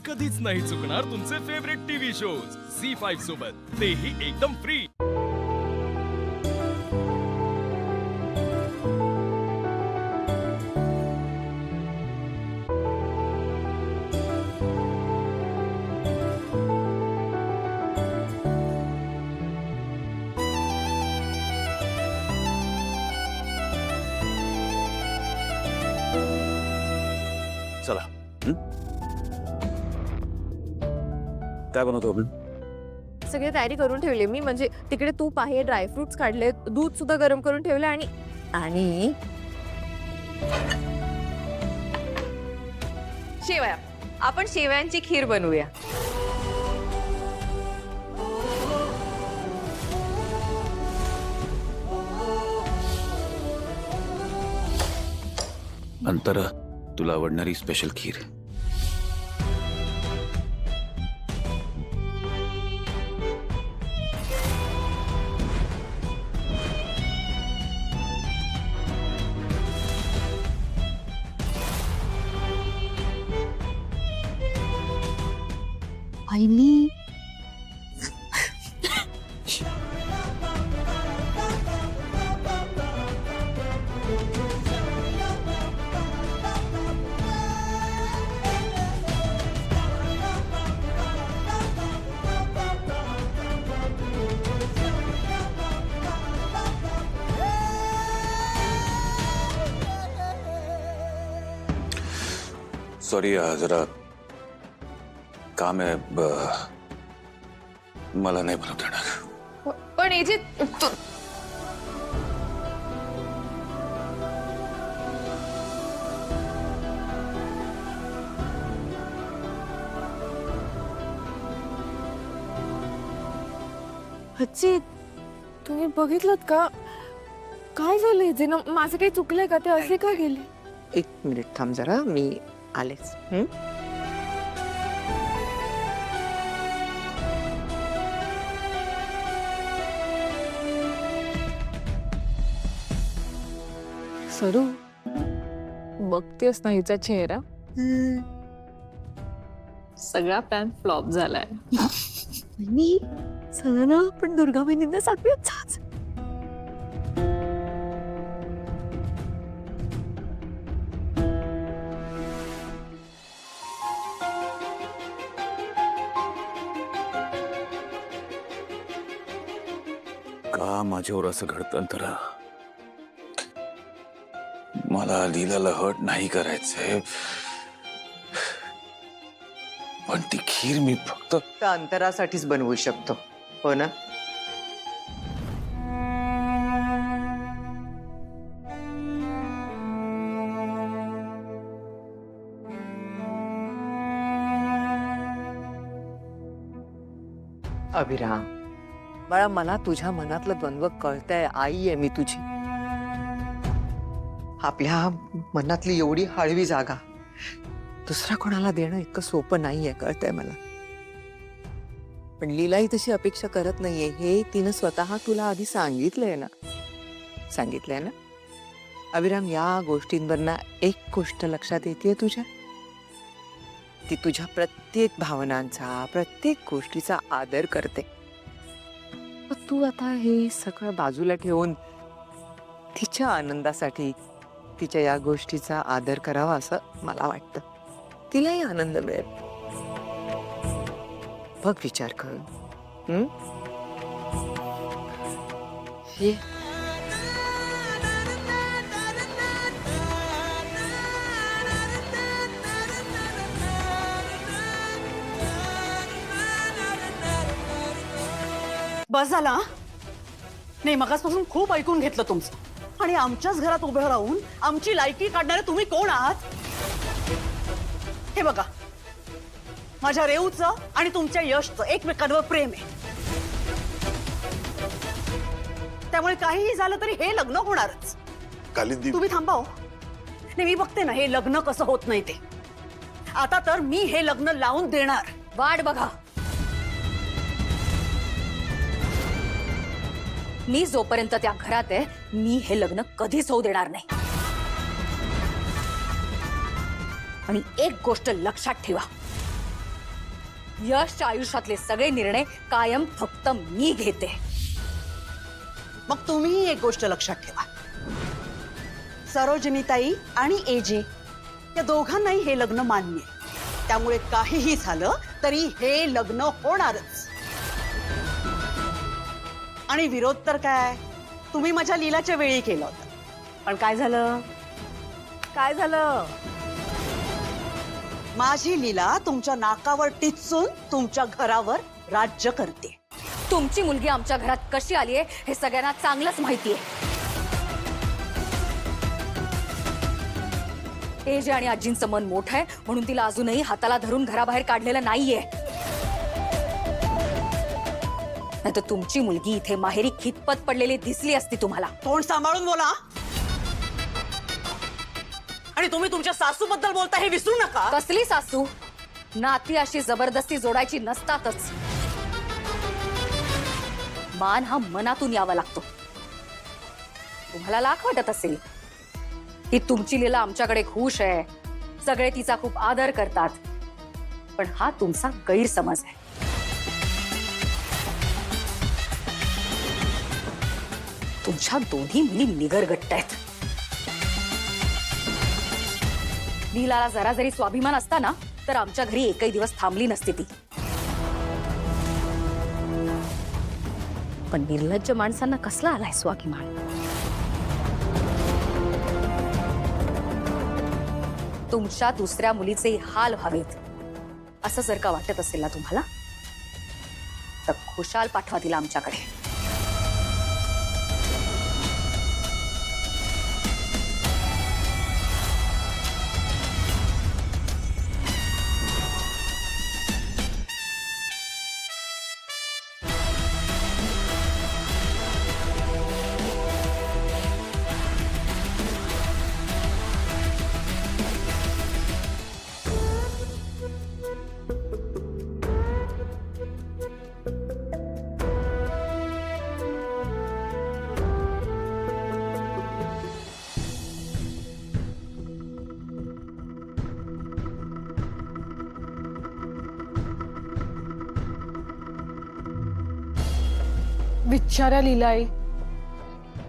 कधीच नाही चुकणार तुमचे फेवरेट टीव्ही शोज झी5 सोबत, तेही एकदम फ्री। चला काय बनवतो आपण? सगळी तयारी करून ठेवली मी, म्हणजे तिकडे तूप आहे, ड्रायफ्रुट्स काढले, दूध सुद्धा गरम करून ठेवले आणि शेवया। आपण शेवयांची खीर बनवूया। अंतरा, तुला आवडणारी स्पेशल खीर। आईनी सॉरी जरा काम आहे, मला नाही बनवता येणार। पण हे जे हच्ची, तुम्ही बघितलं का काय झालंय? जे ना माझं काही चुकलंय का? ते असे का गेले? एक मिनिट थांब जरा, मी आलेच। सरू, बघतेस ना हिचा चेहरा? सगळा प्लॅन फ्लॉप झालाय। आणि चला ना आपण दुर्गा बहिणींना सांगूयाच आज। का माझ्यावर असं घडतं अंतरा? मला लीलाला हर्ट नाही करायचंय, पण ती खीर मी फक्त त्या अंतरासाठीच बनवू शकतो, हो ना? अभिराम बाळा, मला तुझ्या मनातलं द्वंद्व कळतंय। आई आहे मी तुझी। आपल्या मनातली एवढी हळवी जागा दुसऱ्या कोणाला देणं इतकं सोपं नाहीये, कळतंय मला। पण लीलाही तशी अपेक्षा करत नाहीये, हे तिनं स्वतः तुला आधी सांगितलंय ना? सांगितलंय ना? अभिराम, या गोष्टींवर ना एक गोष्ट लक्षात येते तुझ्या, ती तुझ्या प्रत्येक भावनांचा, प्रत्येक गोष्टीचा आदर करते। पण तू आता हे सगळं बाजूला ठेवून तिच्या आनंदासाठी तिच्या या गोष्टीचा आदर करावा असं मला वाटतं। तिलाही आनंद मिळेल। बघ, विचार कर। ये बस झाला। नाही, मगासपासून खूप ऐकून घेतलं तुमचं, आणि आमच्याच घरात उभे राहून आमची लायकी काढणारे तुम्ही कोण आहात? हे बघा, माझ्या रेऊचं आणि तुमच्या यशचं एकमेकांवर प्रेम आहे, त्यामुळे काहीही झालं तरी हे लग्न होणारच। तुम्ही थांबा हो। नाही, मी बघते ना हे लग्न कसं होत नाही ते। आता तर मी हे लग्न लावून देणार, वाट बघा। मी जोपर्यंत त्या घरात आहे, मी हे लग्न कधीच होऊ देणार नाही। आणि एक गोष्ट लक्षात ठेवा, यशच्या आयुष्यातले सगळे निर्णय कायम फक्त मी घेते. मग तुम्ही एक गोष्ट लक्षात ठेवा, सरोजिनीताई आणि एजे या दोघांनाही हे लग्न मान्य आहे. त्यामुळे काहीही झालं तरी हे लग्न होणारच. आणि विरोध तर काय, तुम्ही माझ्या लीलाच्या वेळी केलं होतं, पण काय झालं? काय झालं? माझी लीला तुमच्या नाकावर टिचून तुमच्या घरावर राज्य करते. तुमची मुलगी आमच्या घरात कशी आलीये हे सगळ्यांना चांगलंच माहितीये. एजे आणि आजींचं मन मोठं आहे म्हणून तिला अजूनही हाताला धरून घराबाहेर काढलेलं नाहीये. नाहीतर तुमची मुलगी इथे माहेरी खितपत पडलेली दिसली असती तुम्हाला. तोंड सांभाळून बोला. आणि तुम्ही तुमच्या सासू बद्दल बोलता हे विसरू नका. कसली सासू? नाती अशी जबरदस्ती जोडायची नसतातच. मान हा मनातून यावा लागतो. तुम्हाला लाख वाटत असेल की तुमची लीला आमच्याकडे खुश आहे, सगळे तिचा खूप आदर करतात, पण हा तुमचा गैरसमज आहे. तुमच्या दोन्ही मुली निगरगट्ट आहेत. लीलाला जरा जरी स्वाभिमान असता ना तर आमच्या घरी एकही दिवस थांबली नसती ती. पण निर्लज्ज माणसांना कसला आलाय स्वाभिमान? तुमच्या दुसऱ्या मुलीचे हाल व्हावेत असं जर का वाटत असेल ना तुम्हाला, तर खुशाल पाठवा तिला आमच्याकडे. बिचाऱ्या लीलाई,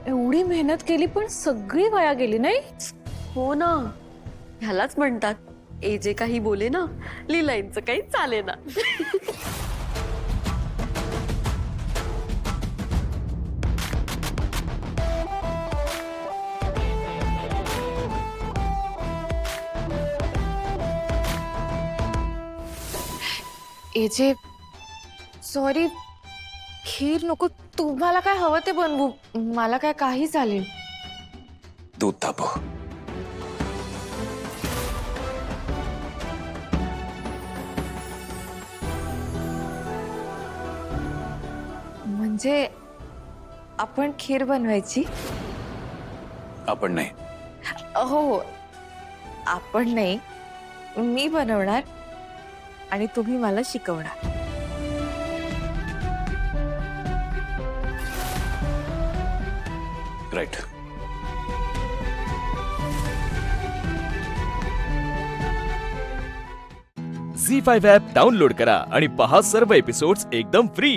एवढी मेहनत केली पण सगळी वाया गेली नाही. हो ना, ह्यालाच म्हणतात एजे काही बोले ना, लीलाईंचं काही चाले ना. एजे सॉरी, खीर नको, तुम्हाला काय हवं ते बनवू, मला काय काही चालेल. दूध तापव. म्हणजे आपण खीर बनवायची? आपण नाही. हो, आपण नाही, मी बनवणार आणि तुम्ही मला शिकवणार. राईट. झी5 ॲप डाउनलोड करा आणि पहा सर्व एपिसोड्स एकदम फ्री.